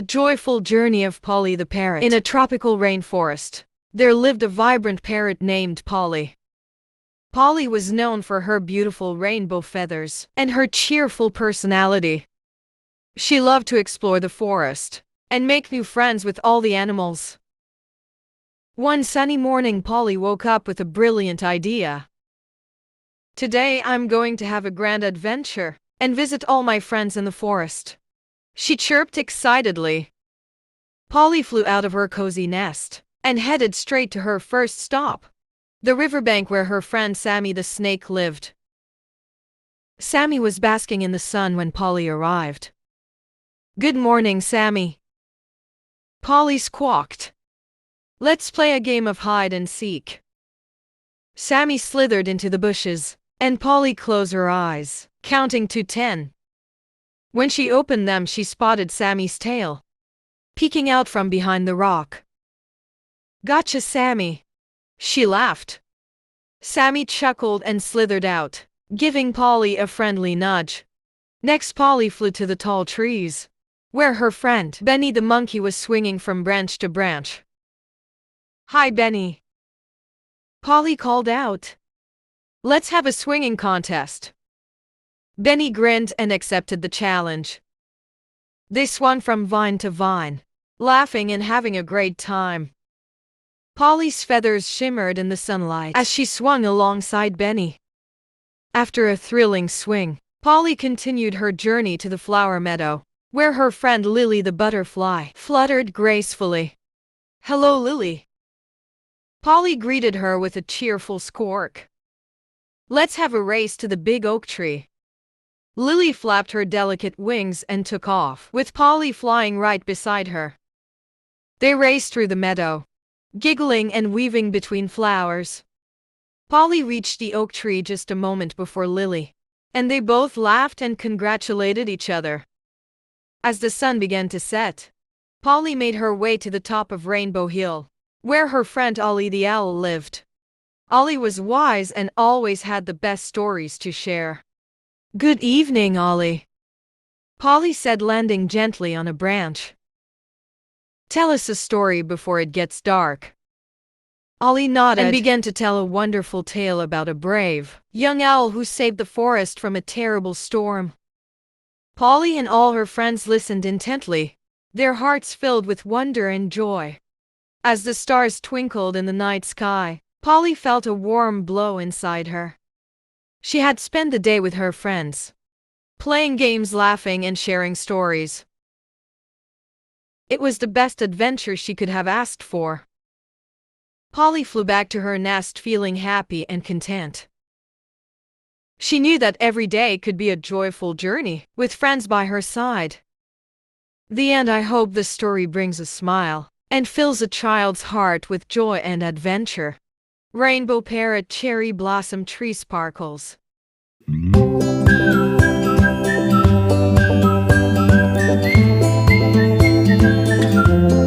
joyful journey of Polly the Parrot. In a tropical rainforest, there lived a vibrant parrot named Polly. Polly was known for her beautiful rainbow feathers and her cheerful personality. She loved to explore the forest and make new friends with all the animals. One sunny morning, Polly woke up with a brilliant idea. "Today I'm going to have a grand adventure and visit all my friends in the forest," she chirped excitedly. Polly flew out of her cozy nest and headed straight to her first stop, the riverbank where her friend Sammy the snake lived. Sammy was basking in the sun when Polly arrived. "Good morning, Sammy," Polly squawked. "Let's play a game of hide and seek." Sammy slithered into the bushes, and Polly closed her eyes, counting to 10. When she opened them, she spotted Sammy's tail peeking out from behind the rock. "Gotcha, Sammy," she laughed. Sammy chuckled and slithered out, giving Polly a friendly nudge. Next, Polly flew to the tall trees, where her friend Benny the monkey was swinging from branch to branch. "Hi, Benny," Polly called out. "Let's have a swinging contest." Benny grinned and accepted the challenge. They swung from vine to vine, laughing and having a great time. Polly's feathers shimmered in the sunlight as she swung alongside Benny. After a thrilling swing, Polly continued her journey to the flower meadow, where her friend Lily the butterfly fluttered gracefully. "Hello, Lily," Polly greeted her with a cheerful squawk. "Let's have a race to the big oak tree." Lily flapped her delicate wings and took off, with Polly flying right beside her. They raced through the meadow, giggling and weaving between flowers. Polly reached the oak tree just a moment before Lily, and they both laughed and congratulated each other. As the sun began to set, Polly made her way to the top of Rainbow Hill, where her friend Ollie the owl lived. Ollie was wise and always had the best stories to share. "Good evening, Ollie," Polly said, landing gently on a branch. "Tell us a story before it gets dark." Ollie nodded and began to tell a wonderful tale about a brave young owl who saved the forest from a terrible storm. Polly and all her friends listened intently, their hearts filled with wonder and joy. As the stars twinkled in the night sky, Polly felt a warm glow inside her. She had spent the day with her friends, playing games, laughing, and sharing stories. It was the best adventure she could have asked for. Polly flew back to her nest feeling happy and content. She knew that every day could be a joyful journey with friends by her side. The end. I hope the story brings a smile and fills a child's heart with joy and adventure. Rainbow Parrot, Cherry Blossom Tree Sparkles.